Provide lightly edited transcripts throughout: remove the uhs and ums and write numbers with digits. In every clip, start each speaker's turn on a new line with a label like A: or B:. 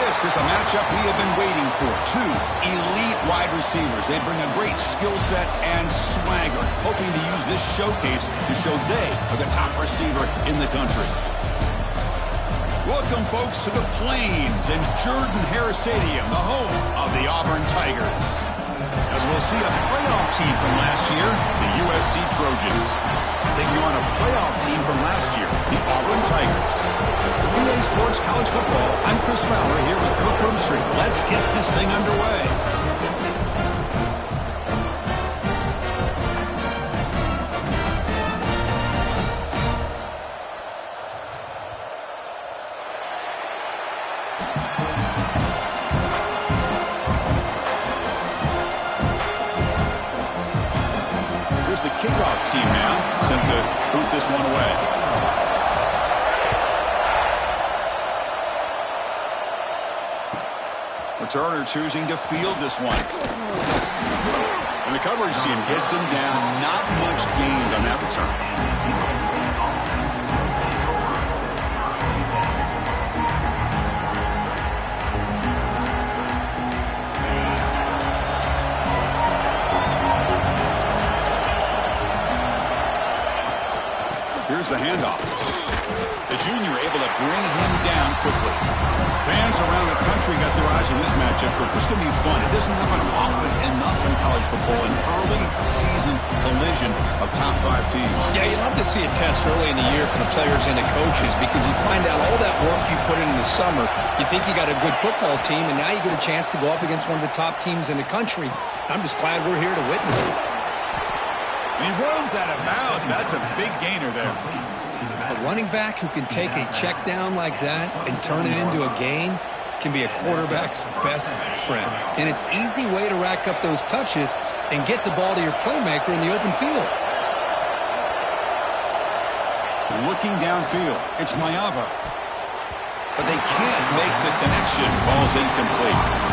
A: This is a matchup we have been waiting for. Two elite wide receivers. They bring a great skill set and swagger, hoping to use this showcase to show they are the top receiver in the country. Welcome, folks, to the Plains and Jordan-Hare Stadium, the home of the Auburn Tigers. As we'll see a playoff team from last year, the USC Trojans, taking on a playoff team from last year, the Auburn Tigers. For EA Sports College Football, I'm Chris Fowler here with Kirk Herbstreit. Let's get this thing underway. Here's the kickoff team now, sent to boot this one away. Returner choosing to field this one. And the coverage team gets him down. Not much gained on that return. Here's the handoff. The junior able to bring him down quickly. Fans around the country got their eyes on this matchup, but this is going to be fun. It doesn't happen often enough in college football, an early season collision of top 5 teams.
B: Yeah, you love to see a test early in the year for the players and the coaches because you find out all that work you put in the summer. You think you got a good football team, and now you get a chance to go up against one of the top teams in the country. I'm just glad we're here to witness it.
A: And he runs out of bounds. That's a big gainer there.
B: A running back who can take a check down like that and turn it into a gain can be a quarterback's best friend. And it's an easy way to rack up those touches and get the ball to your playmaker in the open field.
A: Looking downfield, it's Mayava. But they can't make the connection. Ball's incomplete.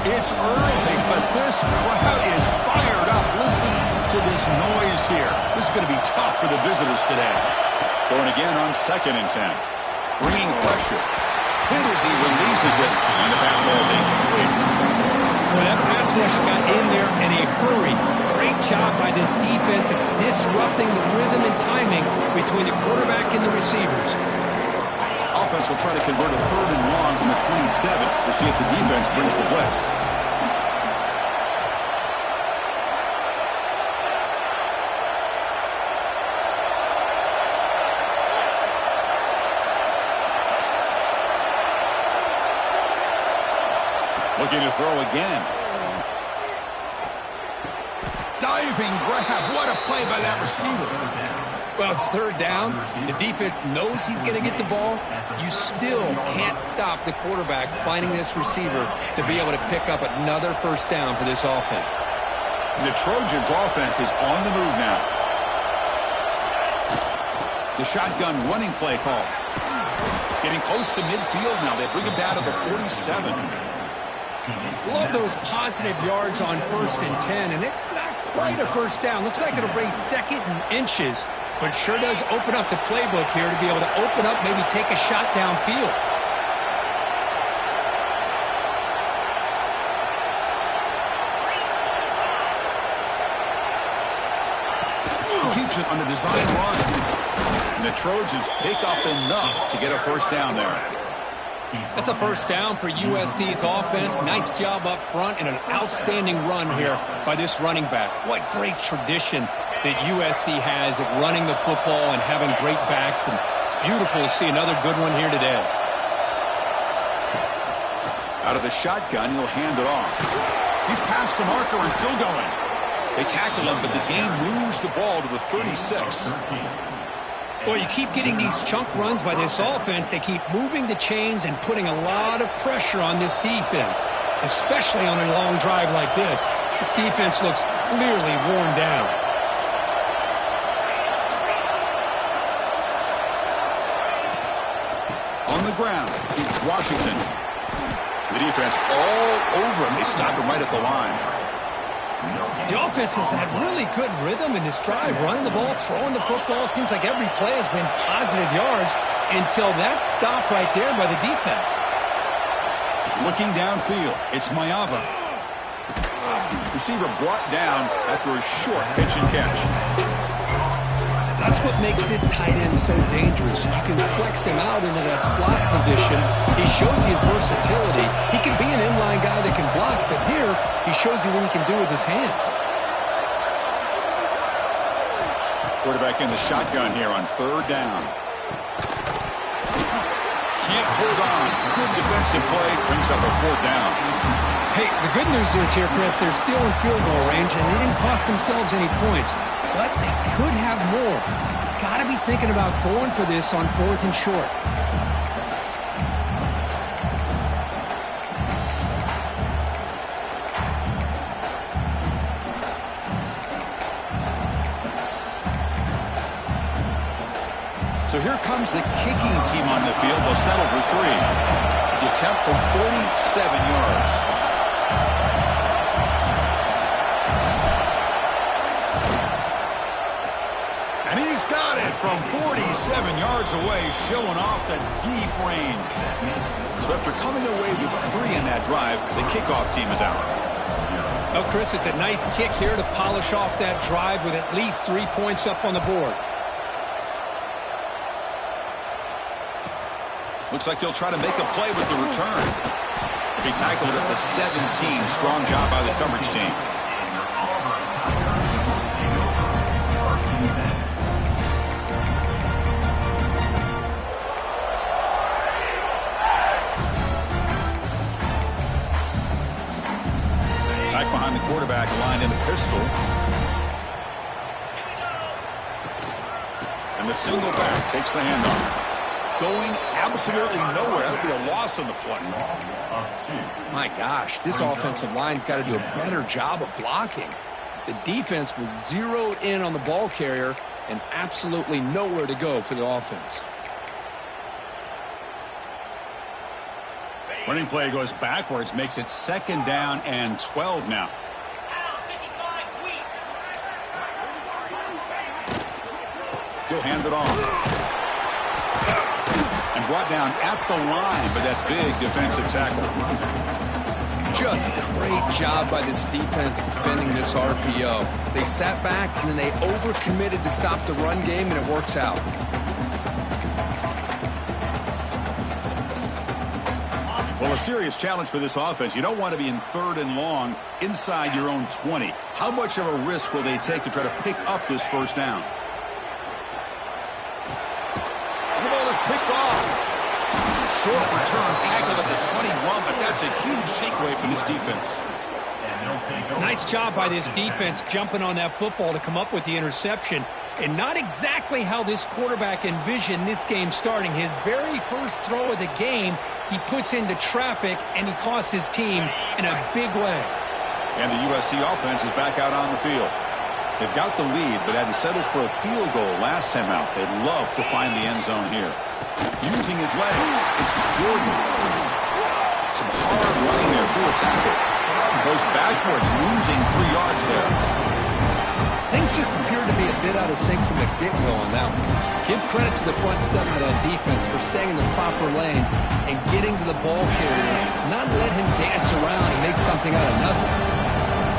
A: It's early, but this crowd is fired up. Listen to this noise here. This is going to be tough for the visitors today. Going again on 2nd and 10. Bringing pressure. Hit as he releases it, and the pass ball is incomplete.
B: Well, that pass rush got in there in a hurry. Great job by this defense of disrupting the rhythm and timing between the quarterback and the receivers.
A: Offense will try to convert a 3rd and long from the 27. We'll see if the defense brings the blitz. Looking to throw again. Diving grab. What a play by that receiver.
B: Well, it's 3rd down. The defense knows he's going to get the ball. You still can't stop the quarterback finding this receiver to be able to pick up another 1st down for this offense.
A: The Trojans' offense is on the move now. The shotgun running play call. Getting close to midfield now. They bring him down to the 47.
B: Love those positive yards on 1st and 10, and it's not quite a 1st down. Looks like it'll bring 2nd and inches, but sure does open up the playbook here to be able to open up, maybe take a shot downfield.
A: Keeps it on the design run. And the Trojans pick up enough to get a 1st down there.
B: That's a 1st down for USC's offense. Nice job up front and an outstanding run here by this running back. What great tradition that USC has of running the football and having great backs. And it's beautiful to see another good one here today.
A: Out of the shotgun, he'll hand it off. He's past the marker and still going. They tackle him, but the game moves the ball to the 36.
B: Well, you keep getting these chunk runs by this offense. They keep moving the chains and putting a lot of pressure on this defense, especially on a long drive like this. This defense looks clearly worn down.
A: On the ground, it's Washington. The defense all over him. They stop him right at the line.
B: The offense has had really good rhythm in this drive, running the ball, throwing the football. Seems like every play has been positive yards until that stop right there by the defense.
A: Looking downfield, it's Maiava. Receiver brought down after a short pitch and catch.
B: That's what makes this tight end so dangerous. You can flex him out into that slot position. He shows you his versatility. He can be an inline guy that can block, but here he shows you what he can do with his hands.
A: Quarterback in the shotgun here on third down. Can't hold on. Good defensive play. Brings up a fourth down.
B: Hey, the good news is here, Chris, they're still in field goal range, and they didn't cost themselves any points. But they could have more. Got to be thinking about going for this on 4th and short.
A: So here comes the kicking team on the field. They'll settle for 3. The attempt from 47 yards. And he's got it from 47 yards away, showing off the deep range. So after coming away with 3 in that drive, the kickoff team is out.
B: Well, Chris, it's a nice kick here to polish off that drive with at least 3 points up on the board.
A: Looks like he'll try to make a play with the return. He'll be tackled at the 17. Strong job by the coverage team. Back behind the quarterback, lined in the pistol. And the single back takes the handoff. Going absolutely nowhere. That would be a loss on the play.
B: My gosh, this offensive line's got to do a better job of blocking. The defense was zeroed in on the ball carrier and absolutely nowhere to go for the offense.
A: Running play goes backwards, makes it 2nd down and 12 now. He'll hand it off. Brought down at the line by that big defensive tackle.
B: Just a great job by this defense defending this RPO. They sat back and then they overcommitted to stop the run game, and it works out.
A: Well, a serious challenge for this offense. You don't want to be in 3rd and long inside your own 20. How much of a risk will they take to try to pick up this 1st down? The ball is picked off. Short return, tackled at the 21, but that's a huge takeaway for this defense.
B: Nice job by this defense jumping on that football to come up with the interception. And not exactly how this quarterback envisioned this game starting. His very first throw of the game, he puts into traffic, and he costs his team in a big way.
A: And the USC offense is back out on the field. They've got the lead, but had to settle for a field goal last time out. They'd love to find the end zone here. Using his legs, it's Jordan. Some hard running there through a tackle. Goes backwards, losing 3 yards there.
B: Things just appeared to be a bit out of sync from the get-go on that one. Give credit to the front 7 of that defense for staying in the proper lanes and getting to the ball carrier, not let him dance around and make something out of nothing.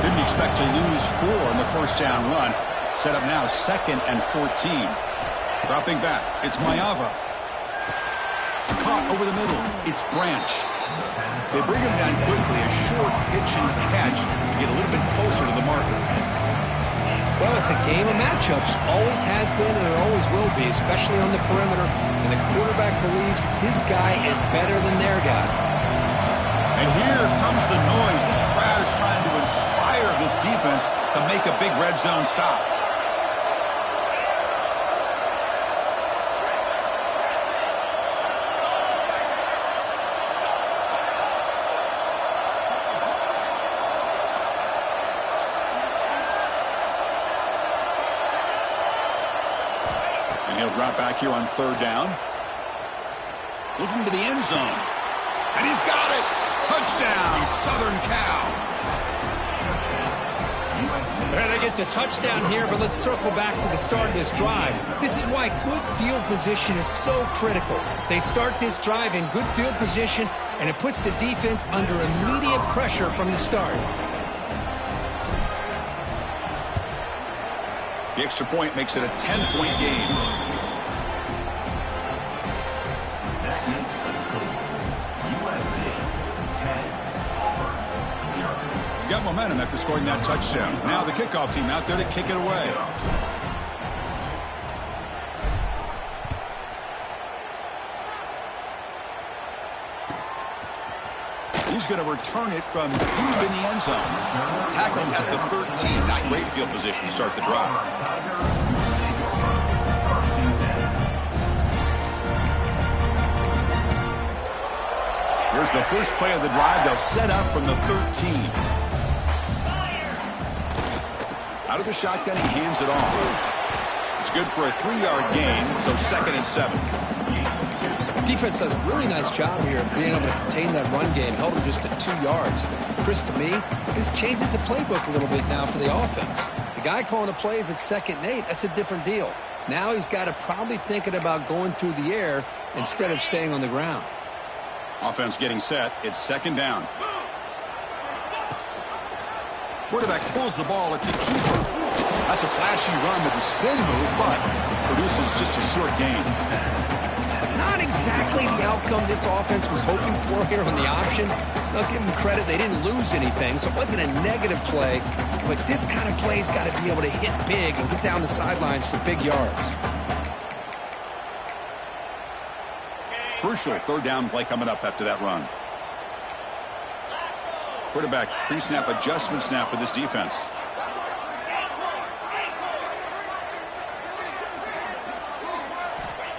A: Didn't expect to lose 4 in the 1st down run. Set up now 2nd and 14. Dropping back, it's Maiava. Caught over the middle, it's Branch. They bring him down quickly, a short pitch and catch to get a little bit closer to the marker.
B: Well, it's a game of matchups. Always has been and it always will be, especially on the perimeter. And the quarterback believes his guy is better than their guy.
A: And here comes the noise. This crowd is trying to inspire this defense to make a big red zone stop. And he'll drop back here on 3rd down. Looking to the end zone. And he's got it. Touchdown, Southern Cal.
B: And they get the touchdown here, but let's circle back to the start of this drive. This is why good field position is so critical. They start this drive in good field position, and it puts the defense under immediate pressure from the start.
A: The extra point makes it a 10-point game. Got momentum after scoring that touchdown. Now the kickoff team out there to kick it away. He's going to return it from deep in the end zone. Tackled at the 13. Not great field position to start the drive. Here's the first play of the drive. They'll set up from the 13. Out of the shotgun, he hands it off. It's good for a 3-yard gain, so 2nd and 7.
B: Defense does a really nice job here of being able to contain that run game, held him just at 2 yards. Chris, to me, this changes the playbook a little bit now for the offense. The guy calling the plays at 2nd and 8, that's a different deal. Now he's got to probably thinking about going through the air instead of staying on the ground.
A: Offense getting set. It's 2nd down. Quarterback pulls the ball. It's a keeper. That's a flashy run with the spin move, but produces just a short gain.
B: Not exactly the outcome this offense was hoping for here on the option. I'll give them credit. They didn't lose anything, so it wasn't a negative play. But this kind of play's got to be able to hit big and get down the sidelines for big yards.
A: Crucial 3rd down play coming up after that run. Quarterback pre-snap adjustment snap for this defense.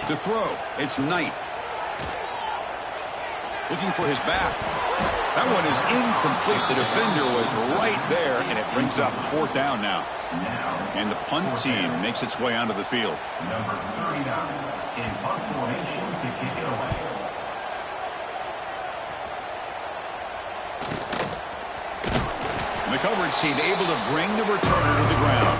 A: To throw, it's Knight. Looking for his back. That one is incomplete. The defender was right there, and it brings up 4th down now. And the punt team makes its way onto the field.
C: Number 39 in punt formation to kick it away.
A: The coverage team able to bring the returner to the ground.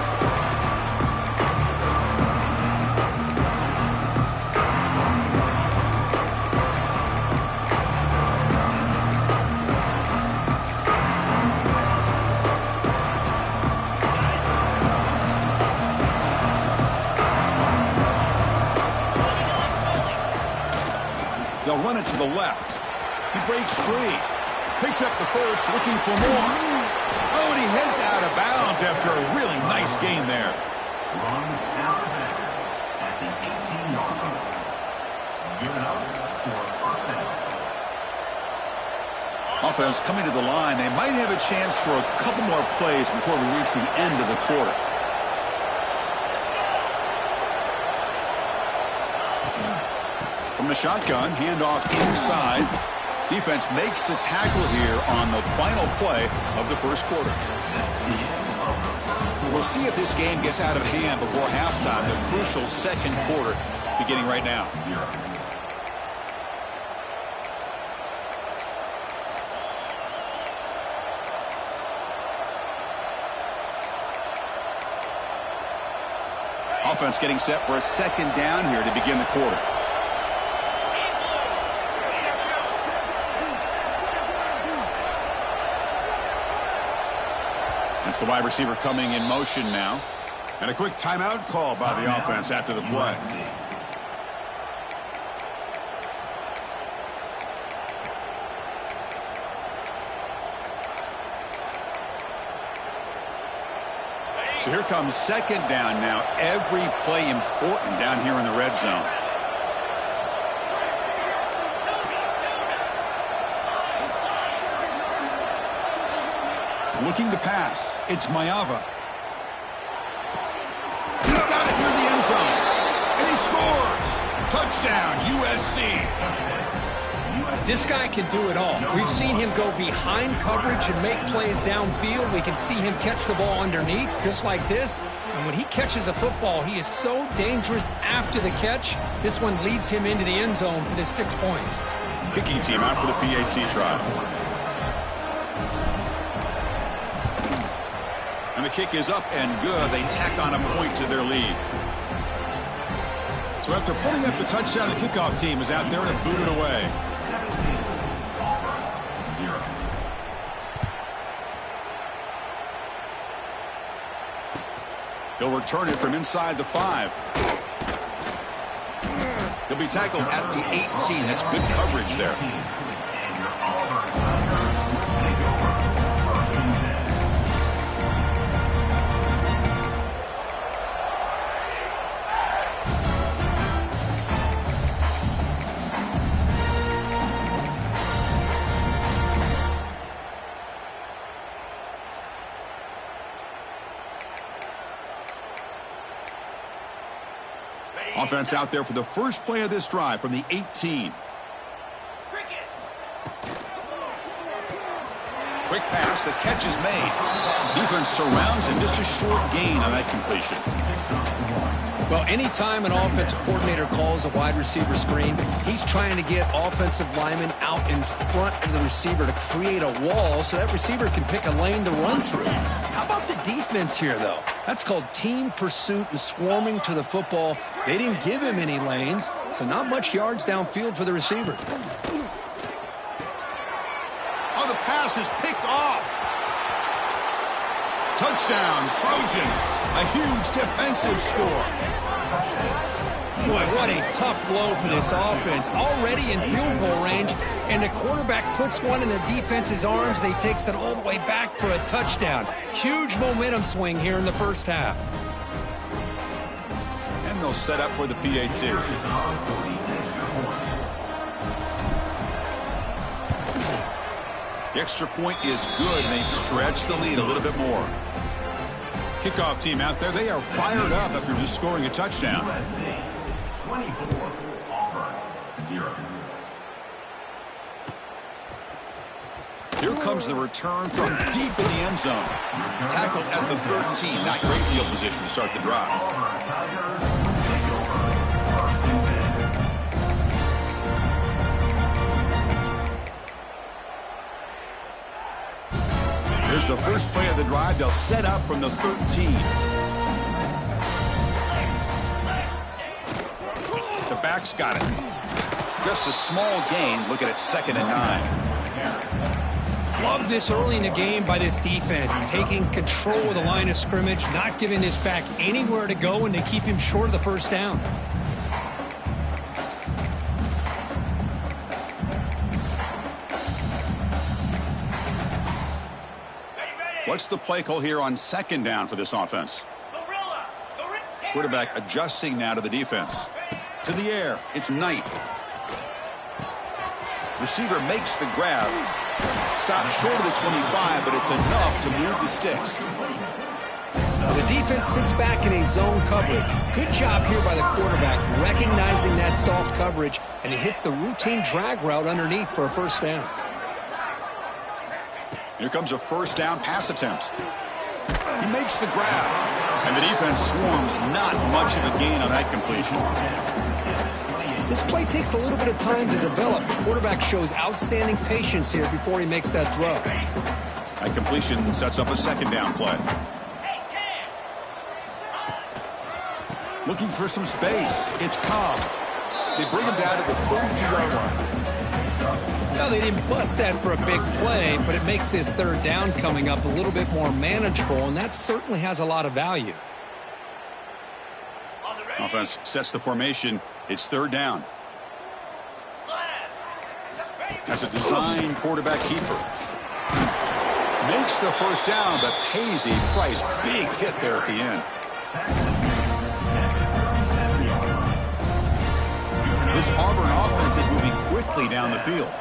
A: They'll run it to the left. He breaks free. Picks up the first, looking for more. Oh, and he heads out of bounds after a really nice gain there.
C: Runs out of bounds at the 18-yard line. Give it up for a 1st down.
A: Offense coming to the line. They might have a chance for a couple more plays before we reach the end of the quarter. From the shotgun, handoff inside. Defense makes the tackle here on the final play of the 1st quarter. We'll see if this game gets out of hand before halftime. The crucial 2nd quarter beginning right now. Offense getting set for a 2nd down here to begin the quarter. It's the wide receiver coming in motion now. And a quick timeout call by the offense after the play. So here comes 2nd down now. Every play important down here in the red zone. Looking to pass. It's Mayava. He's got it near the end zone. And he scores. Touchdown, USC.
B: This guy can do it all. We've seen him go behind coverage and make plays downfield. We can see him catch the ball underneath, just like this. And when he catches a football, he is so dangerous after the catch. This one leads him into the end zone for the 6 points.
A: Kicking team out for the PAT trial. And the kick is up and good. They tack on a point to their lead. So after putting up the touchdown, the kickoff team is out there to boot it away.
C: 0.
A: He'll return it from inside the 5. He'll be tackled at the 18. That's good coverage there.
C: And your Auburn Tigers take over 1st and 10.
A: Offense out there for the first play of this drive from the 18. Quick pass, the catch is made. Defense surrounds him, just a short gain on that completion.
B: Well, anytime an offensive coordinator calls a wide receiver screen, he's trying to get offensive linemen out in front of the receiver to create a wall so that receiver can pick a lane to run through. How about the defense here, though? That's called team pursuit and swarming to the football. They didn't give him any lanes, so not much yards downfield for the receiver.
A: Oh, the pass is picked off. Touchdown, Trojans. A huge defensive score.
B: Boy, what a tough blow for this offense. Already in field goal range, and the quarterback puts one in the defense's arms, and he takes it all the way back for a touchdown. Huge momentum swing here in the first half.
A: And they'll set up for the PAT. The extra point is good, and they stretch the lead a little bit more. Kickoff team out there, they are fired up after just scoring a touchdown.
C: USC 24, Auburn 0.
A: Here comes the return from deep in the end zone. Tackled at the 13. Not great field position to start the drive.
C: Auburn Tigers take over 1st and 10.
A: Here's the first play of the drive. They'll set up from the 13. The back's got it. Just a small gain. Looking at 2nd and 9.
B: Love this early in the game by this defense, taking control of the line of scrimmage, not giving this back anywhere to go, and they keep him short of the first down.
A: What's the play call here on 2nd down for this offense? Quarterback adjusting now to the defense. To the air, it's Knight. Receiver makes the grab. Stopped short of the 25, but it's enough to move the sticks.
B: The defense sits back in a zone coverage. Good job here by the quarterback, recognizing that soft coverage, and he hits the routine drag route underneath for a first down.
A: Here comes a first down pass attempt. He makes the grab, and the defense swarms. Not much of a gain on that completion.
B: This play takes a little bit of time to develop. The quarterback shows outstanding patience here before he makes that throw.
A: That completion sets up a 2nd down play. Looking for some space. It's Cobb. They bring him down to the 32-yard line.
B: Now, they didn't bust that for a big play, but it makes this 3rd down coming up a little bit more manageable, and that certainly has a lot of value.
A: Offense sets the formation. It's 3rd down. That's a design quarterback keeper. Makes the first down, but pays a price. Big hit there at the end. This Auburn offense is moving quickly down the field.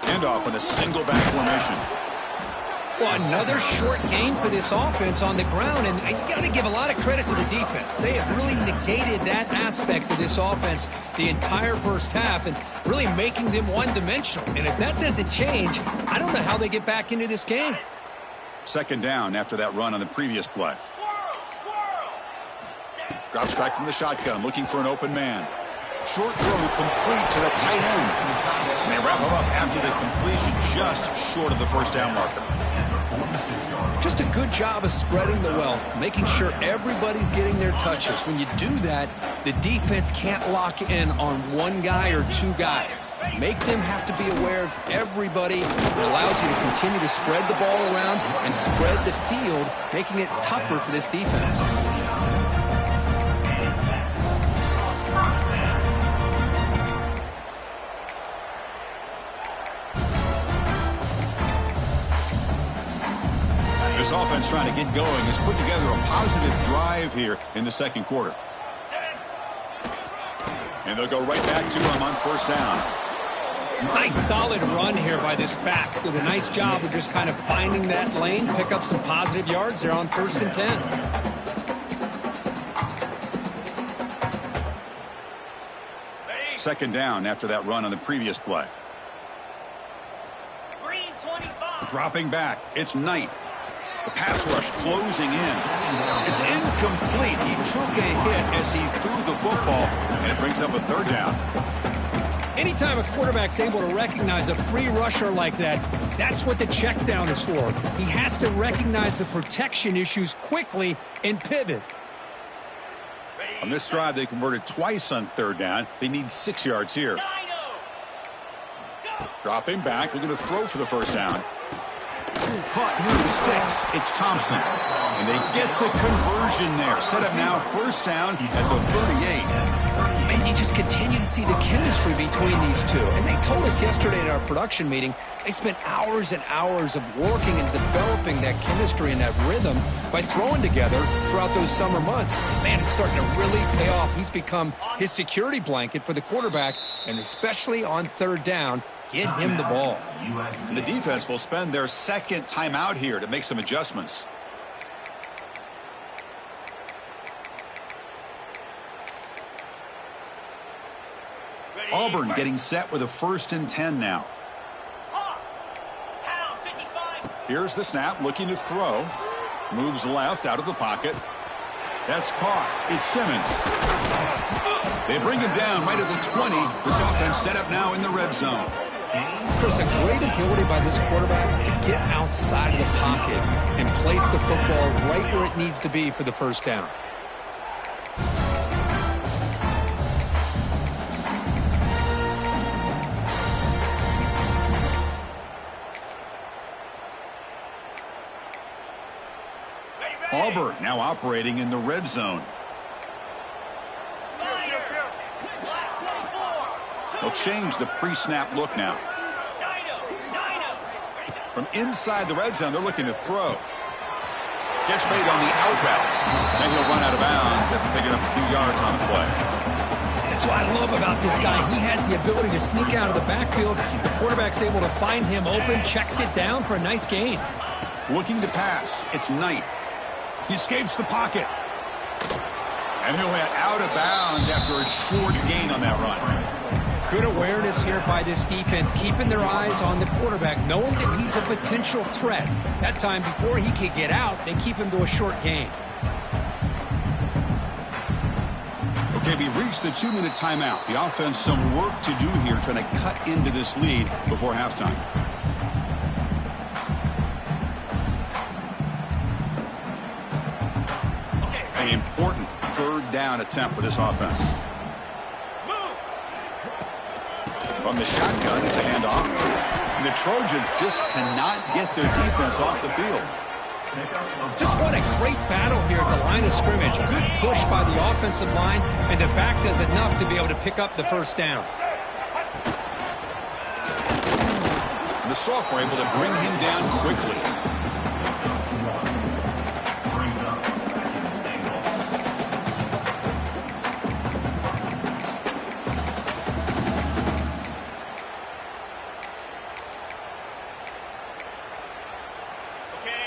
A: Handoff in a single back formation.
B: Well, another short game for this offense on the ground, and you got to give a lot of credit to the defense. They have really negated that aspect of this offense the entire first half and really making them one-dimensional. And if that doesn't change, I don't know how they get back into this game.
A: 2nd down after that run on the previous play. Drops back from the shotgun, looking for an open man. Short throw complete to the tight end. They wrap them up after the completion, just short of the first down marker.
B: Just a good job of spreading the wealth, making sure everybody's getting their touches. When you do that, the defense can't lock in on one guy or two guys. Make them have to be aware of everybody. It allows you to continue to spread the ball around and spread the field, making it tougher for this defense.
A: This offense trying to get going has put together a positive drive here in the second quarter. And they'll go right back to him on first down.
B: Nice solid run here by this back. Did a nice job of just kind of finding that lane, pick up some positive yards there on 1st and 10.
A: Second down after that run on the previous play. Dropping back, it's Knight. The pass rush closing in. It's incomplete. He took a hit as he threw the football, and it brings up a third down.
B: Anytime a quarterback's able to recognize a free rusher like that, that's what the check down is for. He has to recognize the protection issues quickly and pivot.
A: On this drive, they converted twice on third down. They need 6 yards here. Dropping back, looking to throw for the first down. Caught near the sticks. It's Thompson. And they get the conversion there. Set up now, first down at the 38.
B: And you just continue to see the chemistry between these two. And they told us yesterday in our production meeting, they spent hours and hours of working and developing that chemistry and that rhythm by throwing together throughout those summer months. Man, it's starting to really pay off. He's become his security blanket for the quarterback, and especially on third down, get him the ball.
A: And the defense will spend their second timeout here to make some adjustments. Auburn getting set with a 1st and 10 now. Here's the snap, looking to throw. Moves left out of the pocket. That's caught. It's Simmons. They bring him down right at the 20. This offense set up now in the red zone.
B: Chris, a great ability by this quarterback to get outside of the pocket and place the football right where it needs to be for the first down.
A: Auburn now operating in the red zone. They'll change the pre-snap look now. From inside the red zone, they're looking to throw. Catch made on the out route. Then he'll run out of bounds after picking up a few yards on the play.
B: That's what I love about this guy. He has the ability to sneak out of the backfield. The quarterback's able to find him open, checks it down for a nice gain.
A: Looking to pass. It's Knight. He escapes the pocket. And he'll head out of bounds after a short gain on that run.
B: Good awareness here by this defense, keeping their eyes on the quarterback, knowing that he's a potential threat. That time, before he could get out, they keep him to a short gain.
A: Okay, we reached the 2-minute timeout. The offense some work to do here, trying to cut into this lead before halftime. An important third down attempt for this offense. From the shotgun, it's a handoff. And the Trojans just cannot get their defense off the field.
B: Just what a great battle here at the line of scrimmage. Good push by the offensive line, and the back does enough to be able to pick up the first down.
A: The Sock were able to bring him down quickly.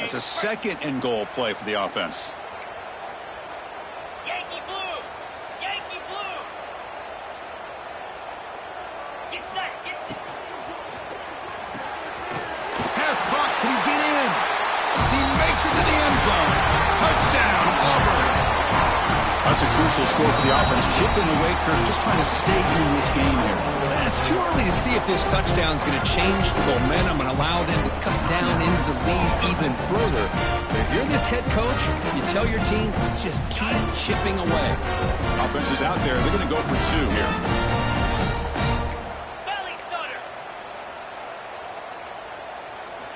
A: It's a second and goal play for the offense.
D: Yankee blue! Yankee blue! Get set! Get set!
A: Pass caught. Can he get in? He makes it to the end zone. Touchdown, Auburn. A That's a crucial score for the offense. Chipping away, Kirk, just trying to stay in this game here.
B: It's too early to see if this touchdown is going to change the momentum and allow them to cut down into the lead even further. But if you're this head coach, you tell your team, let's just keep chipping away.
A: Offense is out there. They're going to go for 2 here.
D: Belly stunner.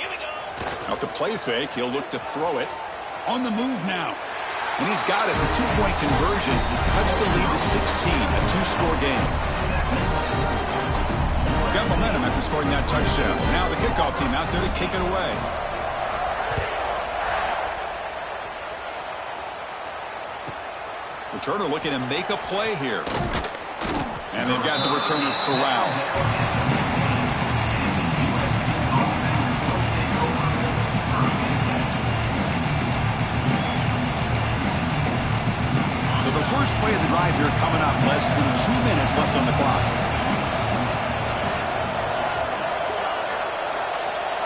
D: Here we go.
A: Off the play fake, he'll look to throw it. On the move now. And he's got it. The 2-point conversion cuts the lead to 16, a 2-score game. Got momentum after scoring that touchdown. Now the kickoff team out there to kick it away. Returner looking to make a play here. And they've got the returner corralled. So the first play of the drive here coming up, less than 2 minutes left on the clock.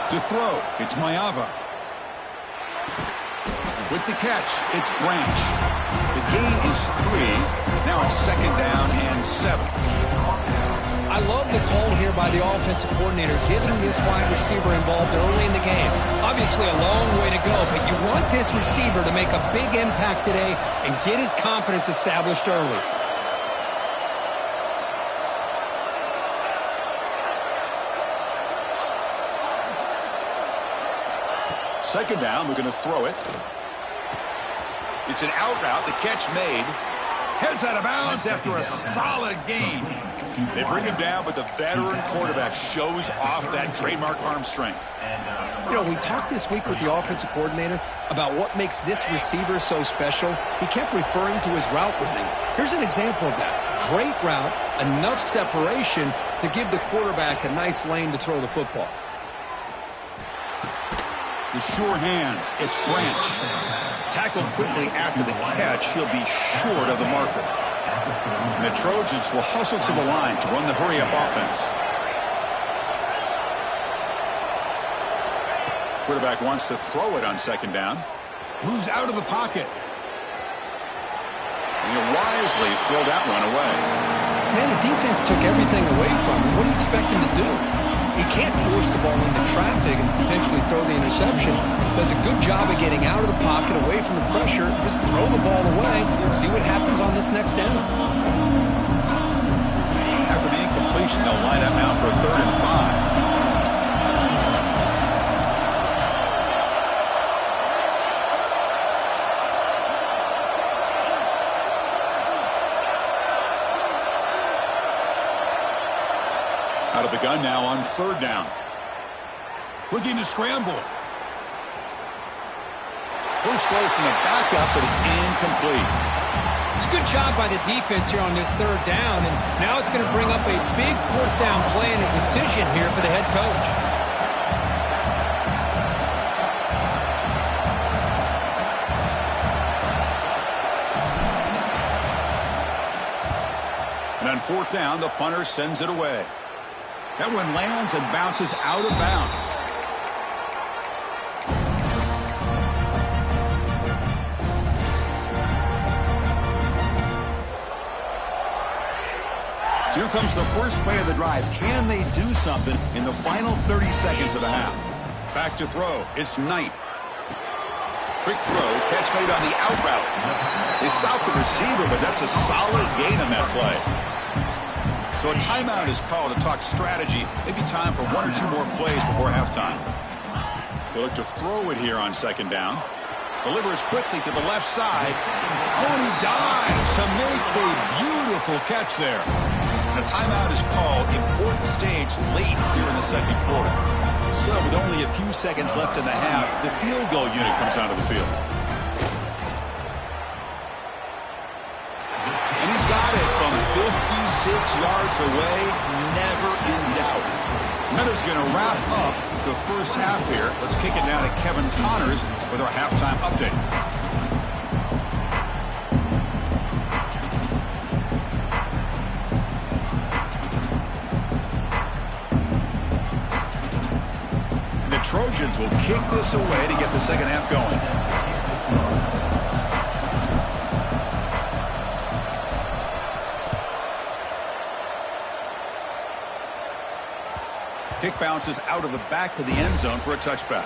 A: To throw, it's Maeva. With the catch, it's Branch. The gain is 3. Now it's 2nd down and 7.
B: I love the call here by the offensive coordinator, getting this wide receiver involved early in the game. Obviously a long way to go, but you want this receiver to make a big impact today and get his confidence established early.
A: Second down, we're going to throw it. It's an out route, the catch made. Heads out of bounds after a solid gain. They bring him down, but the veteran quarterback shows off that trademark arm strength.
B: You know, we talked this week with the offensive coordinator about what makes this receiver so special. He kept referring to his route running. Here's an example of that. Great route, enough separation to give the quarterback a nice lane to throw the football.
A: The sure hands, it's Branch. Tackled quickly after the catch, he'll be short of the marker. And the Trojans will hustle to the line to run the hurry-up offense. Quarterback wants to throw it on 2nd down. Moves out of the pocket. And he'll wisely throw that one away.
B: Man, the defense took everything away from him. What do you expect him to do? He can't force the ball into traffic and potentially throw the interception. Does a good job of getting out of the pocket, away from the pressure. Just throw the ball away and see what happens on this next down.
A: After the incompletion, they'll line up now for a 3rd and 5. Out of the gun now on 3rd down. Looking to scramble. First throw from the backup, but it's incomplete.
B: It's a good job by the defense here on this 3rd down, and now it's going to bring up a big 4th down play and a decision here for the head coach.
A: And on 4th down, the punter sends it away. That one lands and bounces out of bounds. So here comes the first play of the drive. Can they do something in the final 30 seconds of the half? Back to throw. It's Knight. Quick throw. Catch made on the out route. They stop the receiver, but that's a solid gain on that play. So a timeout is called to talk strategy. Maybe time for 1 or 2 more plays before halftime. They look to throw it here on 2nd down. Delivers quickly to the left side. Oh, and he dives to make a beautiful catch there. And a timeout is called. Important stage late here in the 2nd quarter. So with only a few seconds left in the half, the field goal unit comes out of the field. And he's got it from 56 yards away, never in doubt. Meadows going to wrap up the first half here. Let's kick it down to Kevin Connors with our halftime update. And the Trojans will kick this away to get the second half going. Kick bounces out of the back of the end zone for a touchback.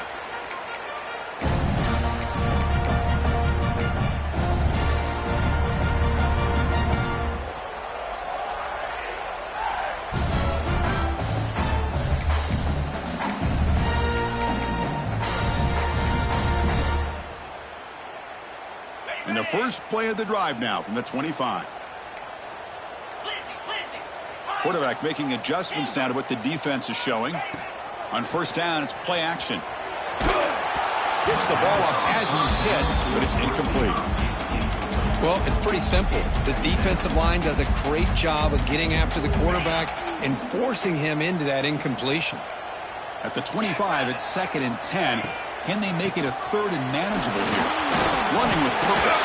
A: And the first play of the drive now from the 25. Quarterback making adjustments now to what the defense is showing. On first down, it's play action. Gets the ball off Ashen's head, but it's incomplete.
B: Well, it's pretty simple. The defensive line does a great job of getting after the quarterback and forcing him into that incompletion.
A: At the 25, it's 2nd and 10. Can they make it a 3rd and manageable here? Running with purpose.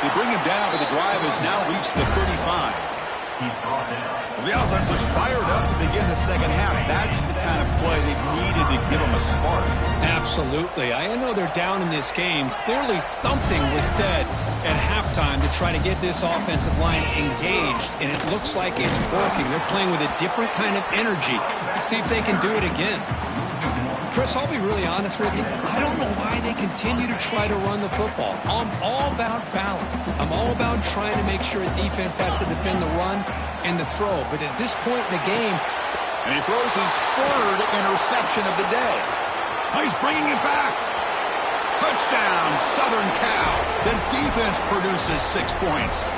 A: They bring him down, but the drive has now reached the 35. The offense is fired up to begin the second half. That's the kind of play they needed to give them a spark.
B: Absolutely. I know they're down in this game. Clearly something was said at halftime to try to get this offensive line engaged, and it looks like it's working. They're playing with a different kind of energy. Let's see if they can do it again. Chris, I'll be really honest with you. I don't know why they continue to try to run the football. I'm all about balance. I'm all about trying to make sure a defense has to defend the run and the throw. But at this point in the game...
A: And he throws his 3rd interception of the day. Oh, he's bringing it back. Touchdown, Southern Cal. The defense produces 6 points.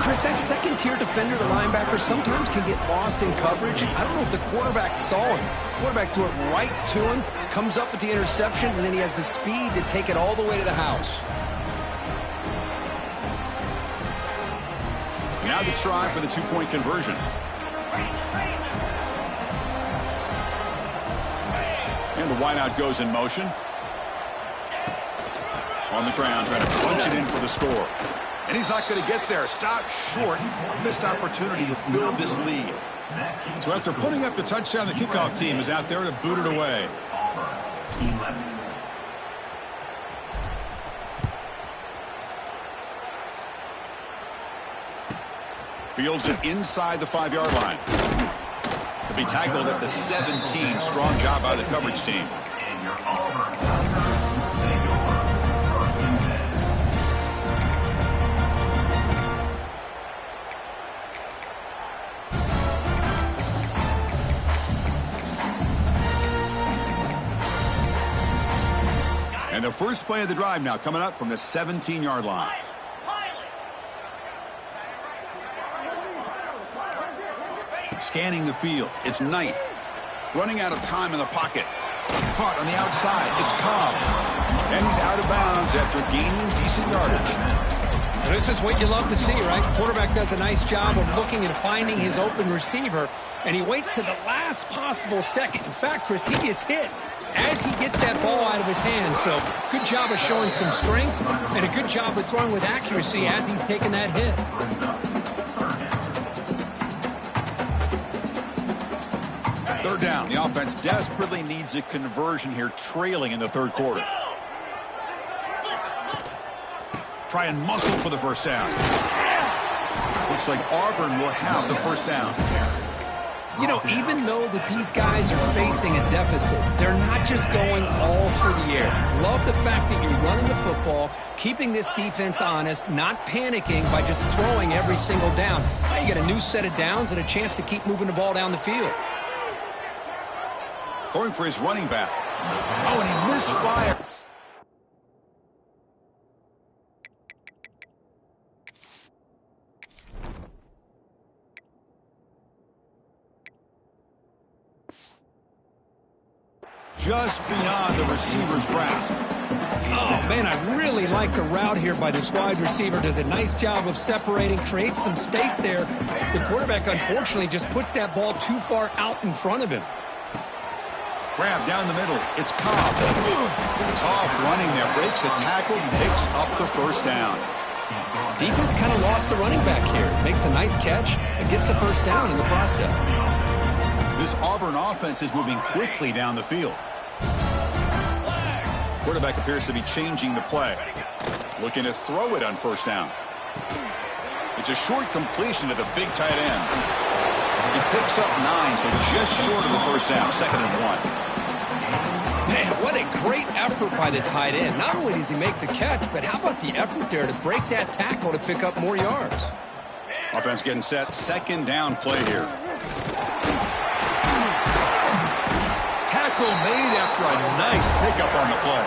B: Chris, that second-tier defender, the linebacker, sometimes can get lost in coverage. I don't know if the quarterback saw him. The quarterback threw it right to him, comes up with the interception, and then he has the speed to take it all the way to the house.
A: Now the try for the 2-point conversion. And the wideout goes in motion. On the ground, trying to punch it in for the score. And he's not going to get there. Stopped short. Missed opportunity to build this lead. So after putting up the touchdown, the kickoff team is out there to boot it away. Fields it inside the 5-yard line. To be tackled at the 17. Strong job by the coverage team. And the first play of the drive now coming up from the 17-yard line. Scanning the field. It's Knight. Running out of time in the pocket. Caught on the outside. It's Cobb. And he's out of bounds after gaining decent yardage.
B: This is what you love to see, right? Quarterback does a nice job of looking and finding his open receiver, and he waits to the last possible second. In fact, Chris, he gets hit as he gets that ball out of his hands. So good job of showing some strength and a good job of throwing with accuracy as he's taking that hit.
A: Third down. The offense desperately needs a conversion here, trailing in the 3rd quarter. Try and muscle for the first down. Looks like Auburn will have the first down.
B: You know, even though that these guys are facing a deficit, they're not just going all through the air. Love the fact that you're running the football, keeping this defense honest, not panicking by just throwing every single down. Now you get a new set of downs and a chance to keep moving the ball down the field.
A: Throwing for his running back. Oh, and he misfired. Just beyond the receiver's grasp.
B: Oh, man, I really like the route here by this wide receiver. Does a nice job of separating, creates some space there. The quarterback, unfortunately, just puts that ball too far out in front of him.
A: Grab down the middle. It's Cobb. Tough running there. Breaks a tackle, picks up the first down.
B: Defense kind of lost the running back here. Makes a nice catch and gets the first down in the process.
A: This Auburn offense is moving quickly down the field. Quarterback appears to be changing the play. Looking to throw it on first down. It's a short completion to the big tight end. He picks up 9, so just short of the first down, 2nd and 1.
B: Man, what a great effort by the tight end. Not only does he make the catch, but how about the effort there to break that tackle to pick up more yards?
A: Offense getting set. 2nd down play here. Tackle made after a nice pickup on the play.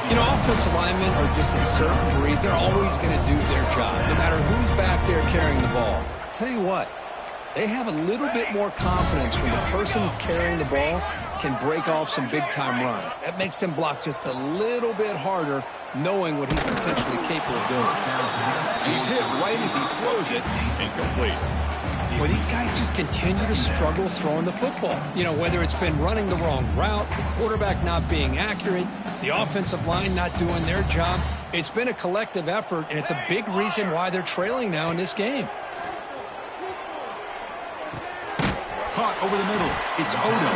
B: You know, offensive linemen are just a certain breed. They're always going to do their job, no matter who's back there carrying the ball. I'll tell you what, they have a little bit more confidence when the person that's carrying the ball can break off some big-time runs. That makes them block just a little bit harder, knowing what he's potentially capable of doing.
A: He's hit right as he throws it, incomplete.
B: Well, these guys just continue to struggle throwing the football. You know, whether it's been running the wrong route, the quarterback not being accurate, the offensive line not doing their job. It's been a collective effort, and it's a big reason why they're trailing now in this game.
A: Caught over the middle. It's Odom.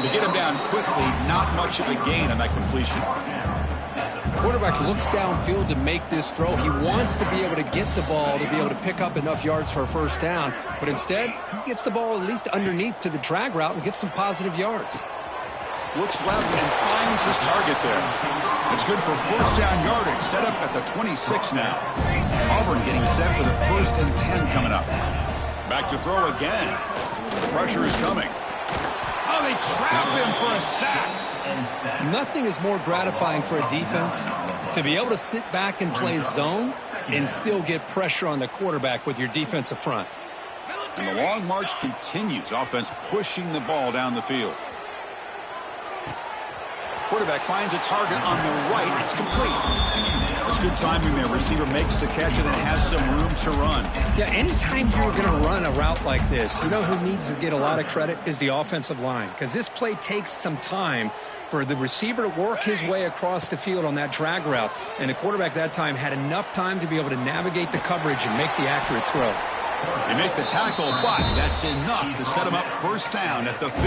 A: To get him down quickly, not much of a gain on that completion.
B: Quarterback looks downfield to make this throw. He wants to be able to get the ball to be able to pick up enough yards for a first down. But instead, he gets the ball at least underneath to the drag route and gets some positive yards.
A: Looks left and finds his target there. It's good for first down yardage. Set up at the 26 now. Auburn getting set with a 1st and 10 coming up. Back to throw again. Pressure is coming. Oh, they trap him for a sack.
B: Nothing is more gratifying for a defense to be able to sit back and play zone and still get pressure on the quarterback with your defensive front.
A: And the long march continues. Offense pushing the ball down the field. Quarterback finds a target on the right. It's complete. It's good timing there. Receiver makes the catch and then has some room to run.
B: Yeah, anytime you're going to run a route like this, you know who needs to get a lot of credit is the offensive line, because this play takes some time for the receiver to work his way across the field on that drag route, and the quarterback that time had enough time to be able to navigate the coverage and make the accurate throw.
A: They make the tackle, but that's enough to set him up first down at the 15.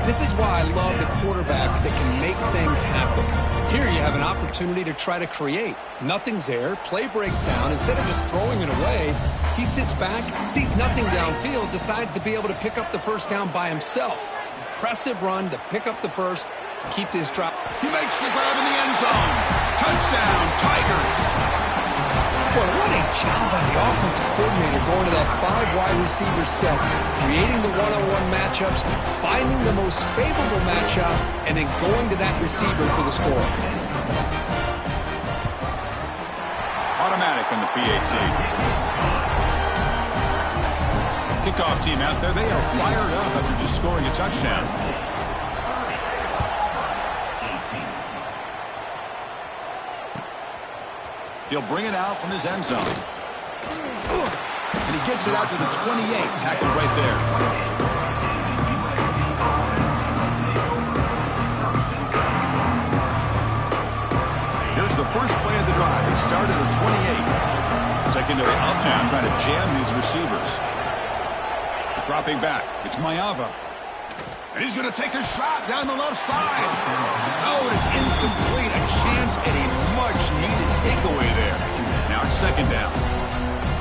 B: This is why I love the quarterbacks that can make things happen. Here you have an opportunity to try to create. Nothing's there. Play breaks down. Instead of just throwing it away, he sits back, sees nothing downfield, decides to be able to pick up the first down by himself. Impressive run to pick up the first, keep this drop.
A: He makes the grab in the end zone. Touchdown, Tigers.
B: Boy, what a job by the offensive coordinator going to that 5 wide receiver set, creating the one-on-one matchups, finding the most favorable matchup, and then going to that receiver for the score.
A: Automatic on the PAT. Kickoff team out there. They are fired up after just scoring a touchdown. He'll bring it out from his end zone. And he gets it out to the 28. Tackle right there. Here's the first play of the drive. He started at 28. Secondary up now, trying to jam his receivers. Dropping back. It's Maiava. And he's going to take a shot down the left side. Oh, and it's incomplete. A chance at a much-needed takeaway there. Now it's second down.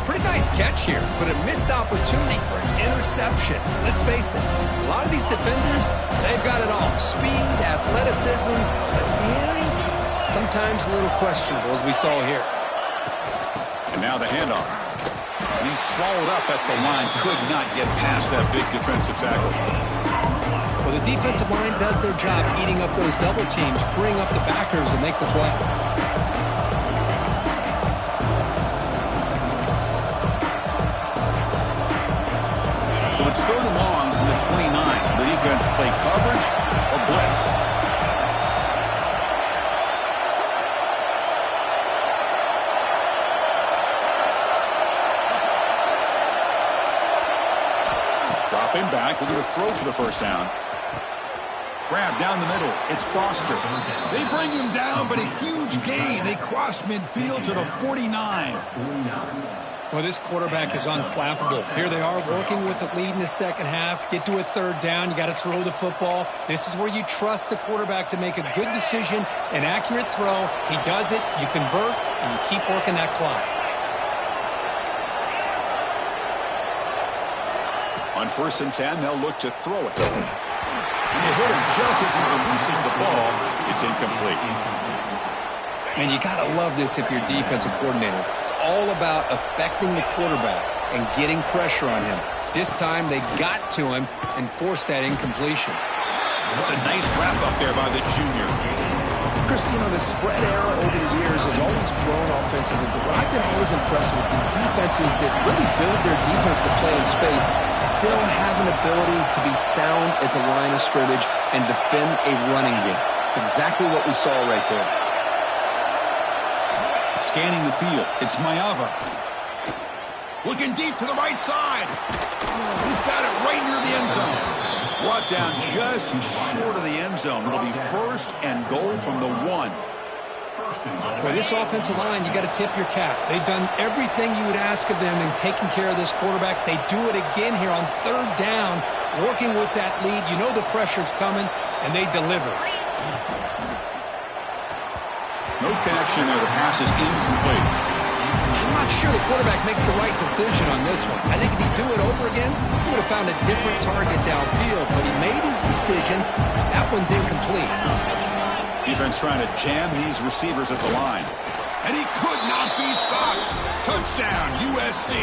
B: Pretty nice catch here, but a missed opportunity for an interception. Let's face it, a lot of these defenders, they've got it all. Speed, athleticism, but hands, sometimes a little questionable, as we saw here.
A: And now the handoff. He's swallowed up at the line. Could not get past that big defensive tackle.
B: Well, the defensive line does their job eating up those double teams, freeing up the backers to make the play.
A: So it's 3rd and long from the 29. The defense play coverage or blitz. Dropping back, looking to throw for the first down. Grab down the middle. It's Foster. They bring him down, but a huge gain. They cross midfield to the 49.
B: Well, this quarterback is unflappable. Here they are working with the lead in the second half. Get to a 3rd down. You got to throw the football. This is where you trust the quarterback to make a good decision, an accurate throw. He does it. You convert, and you keep working that clock.
A: On 1st and 10, they'll look to throw it. And they hit him just as he releases the ball. It's incomplete.
B: Man, you got to love this if you're a defensive coordinator. It's all about affecting the quarterback and getting pressure on him. This time, they got to him and forced that incompletion.
A: That's a nice wrap-up there by the junior.
E: Chris, you know, the spread era over the years has always grown offensively, but what I've been always impressed with is defenses that really build their defense to play in space still have an ability to be sound at the line of scrimmage and defend a running game. It's exactly what we saw right there.
A: Scanning the field, it's Mayava. Looking deep to the right side. He's got it right near the end zone. Brought down just short of the end zone. It'll be 1st and goal from the 1.
B: For this offensive line, you got to tip your cap. They've done everything you would ask of them in taking care of this quarterback. They do it again here on 3rd down, working with that lead. You know the pressure's coming, and they deliver.
A: No connection there. The pass is incomplete.
B: I'm not sure the quarterback makes the right decision on this one. I think if he'd do it over again, he would have found a different target downfield, but he made his decision. That one's incomplete.
A: Defense trying to jam these receivers at the line. And he could not be stopped. Touchdown, USC.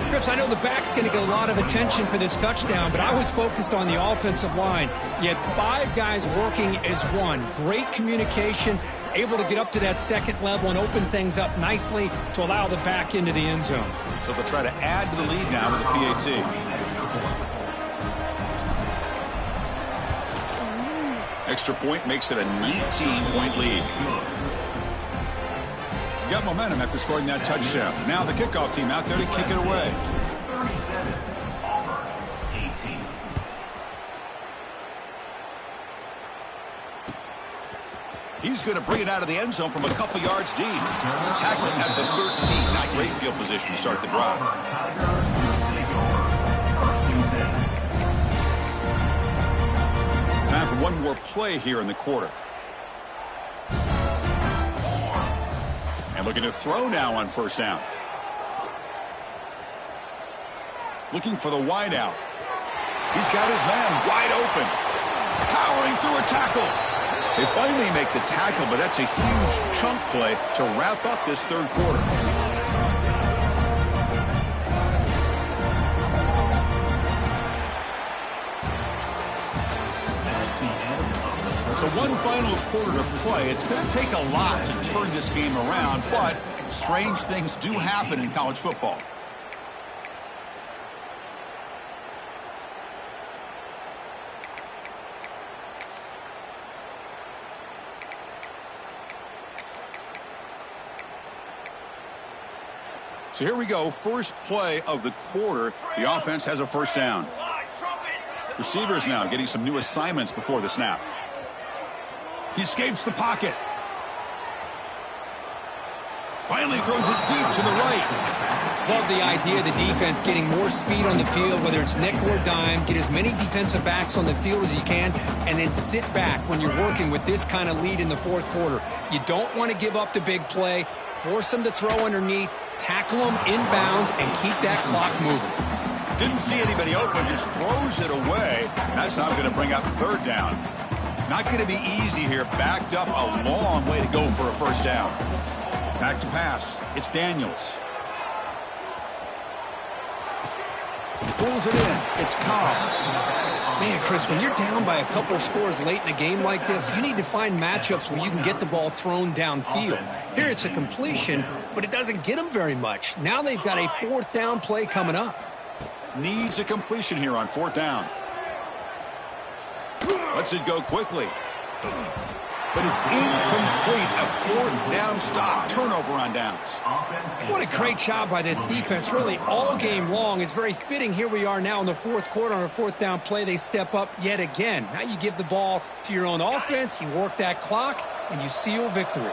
B: Chris, I know the back's going to get a lot of attention for this touchdown, but I was focused on the offensive line. You had 5 guys working as one. Great communication, able to get up to that 2nd level and open things up nicely to allow the back into the end zone.
A: So they'll try to add to the lead now with the PAT. Extra point makes it a 19-point lead. Got momentum after scoring that touchdown. Now the kickoff team out there to kick it away.
C: 37, Auburn, 18.
A: He's going to bring it out of the end zone from a couple yards deep. Tackle at the 13. Not great field position to start the drive. Time for one more play here in the quarter. And looking to throw now on 1st down. Looking for the wide out. He's got his man wide open. Powering through a tackle. They finally make the tackle, but that's a huge chunk play to wrap up this 3rd quarter. So one final quarter to play. It's going to take a lot to turn this game around, but strange things do happen in college football. So here we go, first play of the quarter. The offense has a 1st down. Receivers now getting some new assignments before the snap. He escapes the pocket. Finally throws it deep to the right.
B: Love the idea of the defense getting more speed on the field, whether it's nickel or dime. Get as many defensive backs on the field as you can, and then sit back when you're working with this kind of lead in the 4th quarter. You don't want to give up the big play. Force them to throw underneath. Tackle them inbounds and keep that clock moving.
A: Didn't see anybody open, just throws it away. That's not going to bring up 3rd down. Not going to be easy here. Backed up a long way to go for a 1st down. Back to pass. It's Daniels. Pulls it in. It's Cobb.
B: Man, Chris, when you're down by a couple of scores late in a game like this, you need to find matchups where you can get the ball thrown downfield. Here it's a completion, but it doesn't get them very much. Now they've got a 4th down play coming up.
A: Needs a completion here on 4th down. Lets it go quickly. But it's incomplete. A 4th down stop. Turnover on downs.
B: What a great job by this defense, really, all game long. It's very fitting. Here we are now in the 4th quarter on a 4th down play. They step up yet again. Now you give the ball to your own offense, you work that clock, and you seal victory.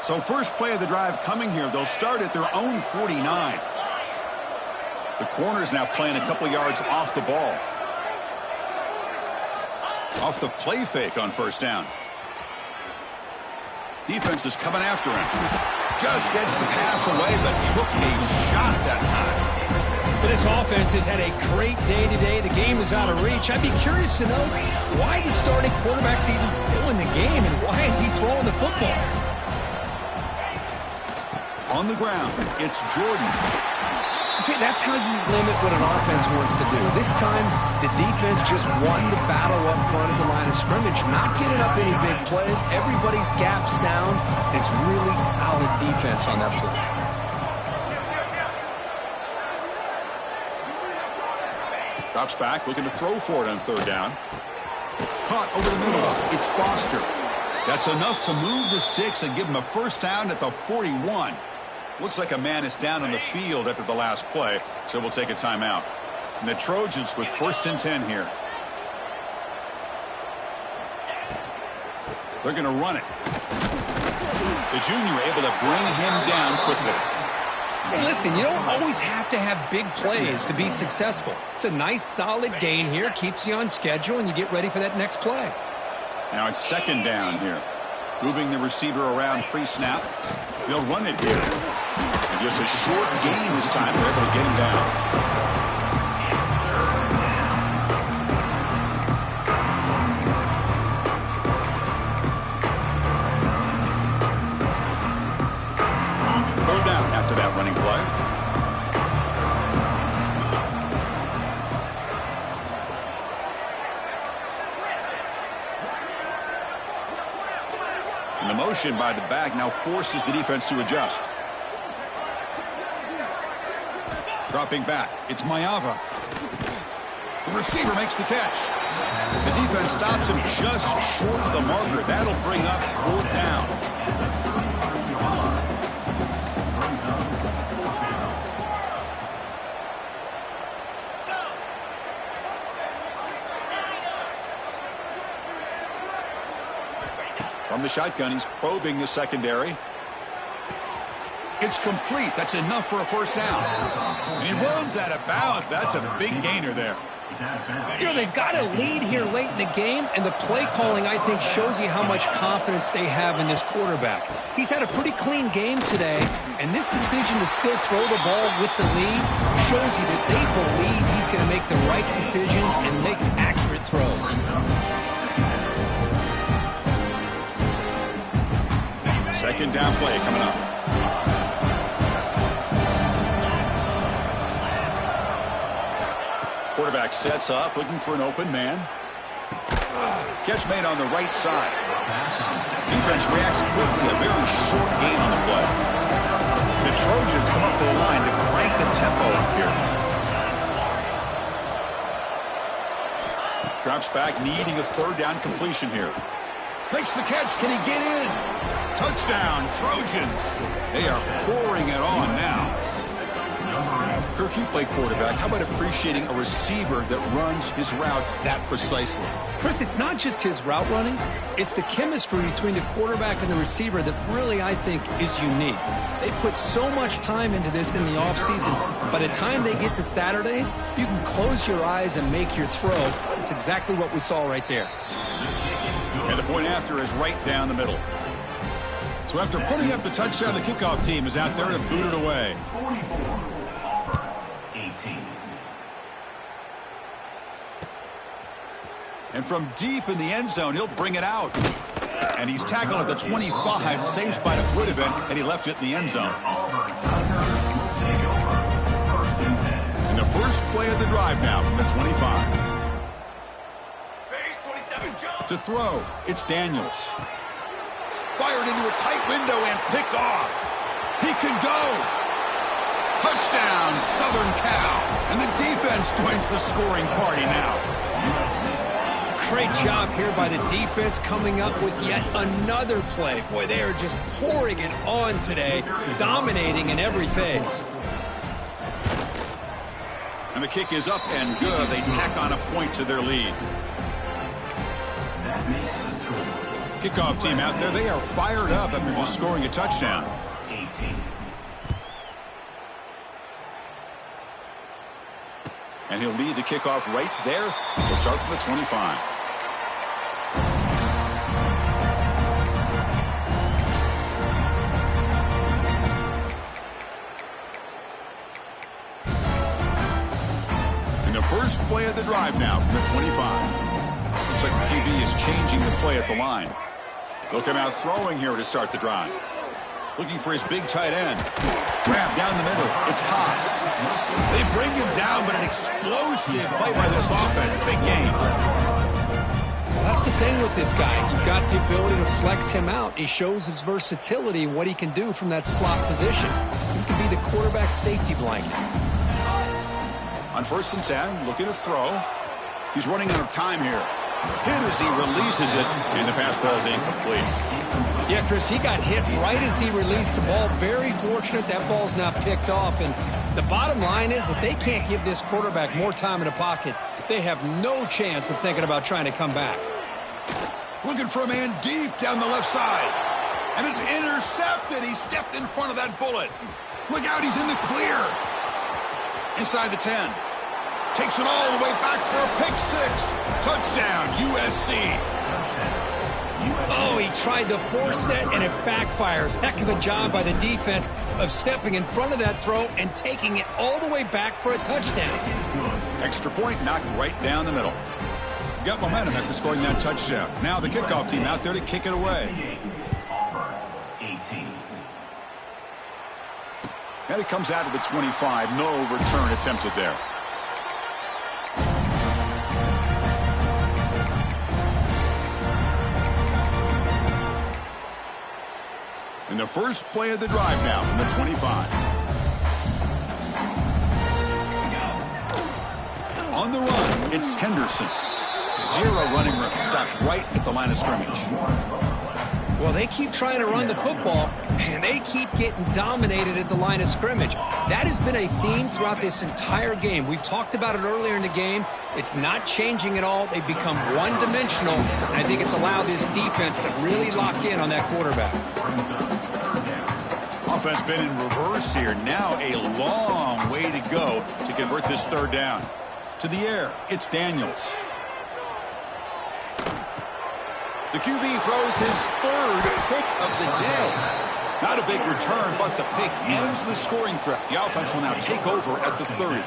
A: So first play of the drive coming here. They'll start at their own 49. The corner's now playing a couple yards off the ball. Off the play fake on 1st down. Defense is coming after him. Just gets the pass away, but took a shot that time.
B: Well, this offense has had a great day today. The game is out of reach. I'd be curious to know why the starting quarterback's even still in the game and why is he throwing the football?
A: On the ground, it's Jordan.
E: See, that's how you limit what an offense wants to do. This time, the defense just won the battle up front at the line of scrimmage, not getting up any big plays. Everybody's gap sound. It's really solid defense on that play.
A: Drops back, looking to throw for it on third down. Caught over the middle. It's Foster. That's enough to move the sticks and give him a first down at the 41. Looks like a man is down on the field after the last play, so we'll take a timeout. And the Trojans with 1st and 10 here. They're going to run it. The junior able to bring him down quickly.
B: Hey, listen, you don't always have to have big plays to be successful. It's a nice, solid gain here. Keeps you on schedule, and you get ready for that next play.
A: Now it's 2nd down here. Moving the receiver around pre-snap. They'll run it here. And just a short gain this time. They're able to get him down. Running play. And the motion by the back now forces the defense to adjust. Dropping back, it's Mayava. The receiver makes the catch. The defense stops him just short of the marker. That'll bring up 4th down. From the shotgun, he's probing the secondary. It's complete. That's enough for a first down. And he runs out of bounds. That's a big gainer there.
B: You know, they've got a lead here late in the game, and the play calling, I think, shows you how much confidence they have in this quarterback. He's had a pretty clean game today, and this decision to still throw the ball with the lead shows you that they believe he's going to make the right decisions and make accurate throws.
A: 2nd down play coming up. Quarterback sets up, looking for an open man. Catch made on the right side. Defense reacts quickly, a very short gain on the play. The Trojans come up to the line to crank the tempo up here. Drops back, needing a 3rd down completion here. Makes the catch. Can he get in? Touchdown, Trojans. They are pouring it on now. Kirk, you play quarterback. How about appreciating a receiver that runs his routes that precisely?
B: Chris, it's not just his route running. It's the chemistry between the quarterback and the receiver that really, I think, is unique. They put so much time into this in the offseason. By the time they get to Saturdays, you can close your eyes and make your throw. It's exactly what we saw right there.
A: And the point after is right down the middle. So after putting up the touchdown, the kickoff team is out there to boot it away.
C: 18.
A: And from deep in the end zone, he'll bring it out. And he's tackled at the 25, same spot it would have been, and he left it in the end zone. And the first play of the drive now from the 25. To throw, it's Daniels. Fired into a tight window and picked off. He can go. Touchdown, Southern Cal. And the defense joins the scoring party now.
B: Great job here by the defense coming up with yet another play. Boy, they are just pouring it on today, dominating in every phase.
A: And the kick is up and good. They tack on a point to their lead. Kickoff team out there, they are fired up after just scoring a touchdown.
C: 18.
A: And he'll lead the kickoff right there. We'll start from the 25. first play of the drive now from the 25. Looks like the QB is changing the play at the line. They'll come out throwing here to start the drive. Looking for his big tight end. Grab down the middle. It's Haas. They bring him down, but an explosive play by this offense. Big game.
B: That's the thing with this guy. You've got the ability to flex him out. He shows his versatility and what he can do from that slot position. He can be the quarterback safety blanket.
A: On 1st and 10, looking to throw. He's running out of time here. Hit as he releases it, and the pass ball is incomplete.
B: Yeah, Chris, he got hit right as he released the ball. Very fortunate that ball's not picked off. And the bottom line is that they can't give this quarterback more time in the pocket. They have no chance of thinking about trying to come back.
A: Looking for a man deep down the left side. And it's intercepted. He stepped in front of that bullet. Look out, he's in the clear. Inside the 10. Takes it all the way back for a pick six. Touchdown, USC.
B: Oh, he tried to force it, and it backfires. Heck of a job by the defense of stepping in front of that throw and taking it all the way back for a touchdown.
A: Extra point knocked right down the middle. Got momentum after scoring that touchdown. Now the kickoff team out there to kick it away. And it comes out to the 25. No return attempted there. And the first play of the drive now from the 25. On the run, it's Henderson. 0 running room. Stopped right at the line of scrimmage.
B: Well, they keep trying to run the football, and they keep getting dominated at the line of scrimmage. That has been a theme throughout this entire game. We've talked about it earlier in the game. It's not changing at all. They've become one-dimensional, and I think it's allowed this defense to really lock in on that quarterback.
A: Offense been in reverse here. Now a long way to go to convert this 3rd down. To the air, it's Daniels. The QB throws his 3rd pick of the day. Not a big return, but the pick ends the scoring threat. The offense will now take over at the 30.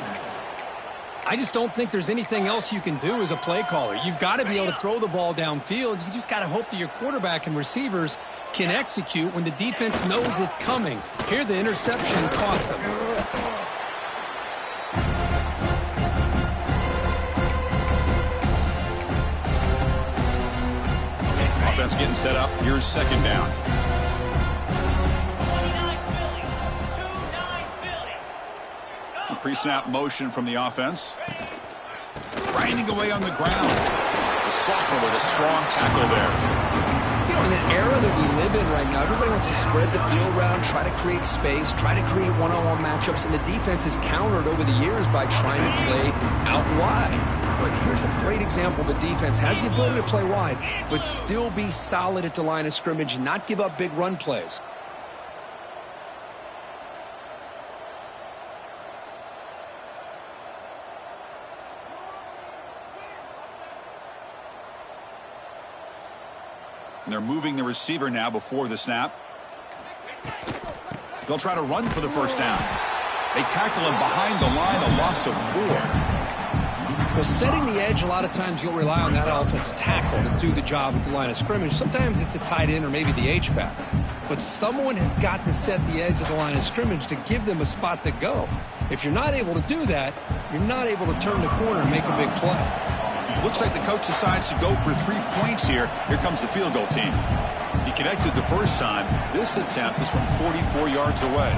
B: I just don't think there's anything else you can do as a play caller. You've got to be able to throw the ball downfield. You just got to hope that your quarterback and receivers can execute when the defense knows it's coming. Here, the interception cost them.
A: Offense getting set up. Here's 2nd down.
D: 29
A: Pre-snap motion from the offense. Grinding away on the ground. The sophomore with a strong tackle there.
E: You know, in the era that we live in right now, everybody wants to spread the field around, try to create space, try to create one-on-one matchups, and the defense has countered over the years by trying to play out wide. But here's a great example. The defense has the ability to play wide, but still be solid at the line of scrimmage and not give up big run plays.
A: And they're moving the receiver now before the snap. They'll try to run for the 1st down. They tackle him behind the line, a loss of 4.
B: Well, setting the edge, a lot of times you'll rely on that offensive tackle to do the job at the line of scrimmage. Sometimes it's a tight end or maybe the H-back. But someone has got to set the edge of the line of scrimmage to give them a spot to go. If you're not able to do that, you're not able to turn the corner and make a big play.
A: Looks like the coach decides to go for 3 points here. Here comes the field goal team. He connected the first time. This attempt is from 44 yards away.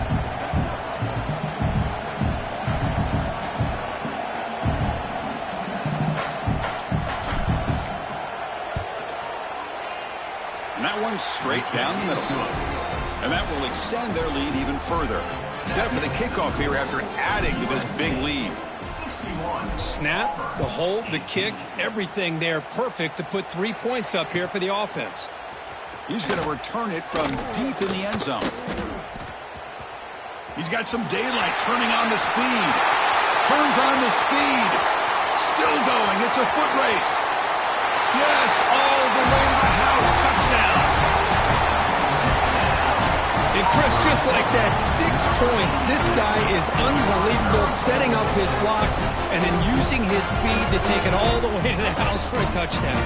A: And that one straight down the middle. And that will extend their lead even further. Set for the kickoff here after adding to this big lead.
B: Snap, the hold, the kick, everything there perfect to put 3 points up here for the offense.
A: He's going to return it from deep in the end zone. He's got some daylight, turning on the speed. Turns on the speed. Still going. It's a foot race. Yes, all the way to the house. Touchdown.
B: Chris, just like that, 6 points. This guy is unbelievable, setting up his blocks and then using his speed to take it all the way to the house for a touchdown.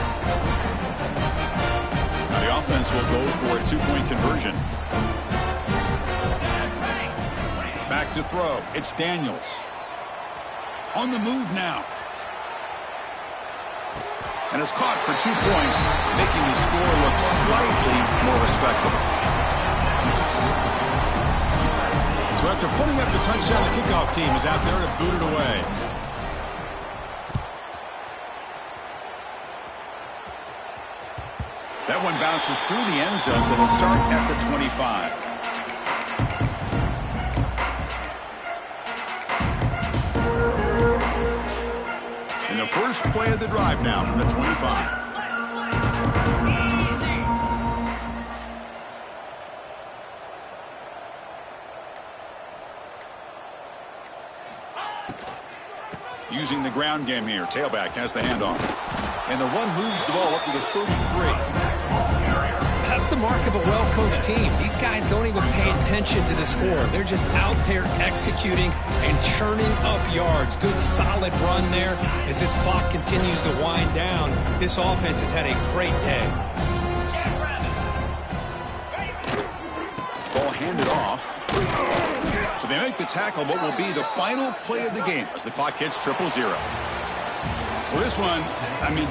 A: Now the offense will go for a 2-point conversion. Back to throw. It's Daniels. On the move now. And is caught for 2 points, making the score look slightly more respectable. So after putting up the touchdown, the kickoff team is out there to boot it away. That one bounces through the end zone, so they'll start at the 25. And the first play of the drive now from the 25. Using the ground game here. Tailback has the handoff. And the run moves the ball up to the 33.
B: That's the mark of a well-coached team. These guys don't even pay attention to the score. They're just out there executing and churning up yards. Good, solid run there. As this clock continues to wind down, this offense has had a great day.
A: Ball handed off. So they make the tackle, what will be the final play of the game as the clock hits 0-0. Well, this one,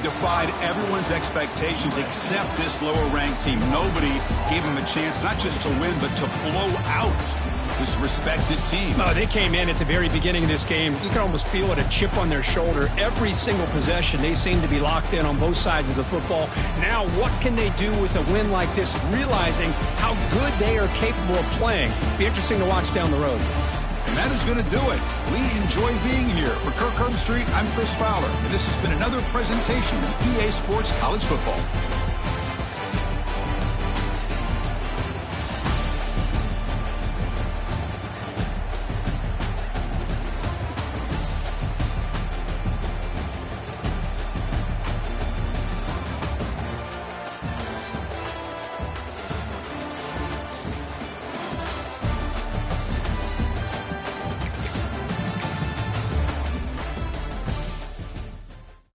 A: defied everyone's expectations except this lower-ranked team. Nobody gave them a chance not just to win, but to blow out this respected team.
B: Oh, they came in at the very beginning of this game. You can almost feel it, a chip on their shoulder. Every single possession, they seem to be locked in on both sides of the football. Now, what can they do with a win like this, realizing how good they are capable of playing? Be interesting to watch down the road.
A: And that is going to do it. We enjoy being here. For Kirk Herbstreit, I'm Chris Fowler. And this has been another presentation of EA Sports College Football.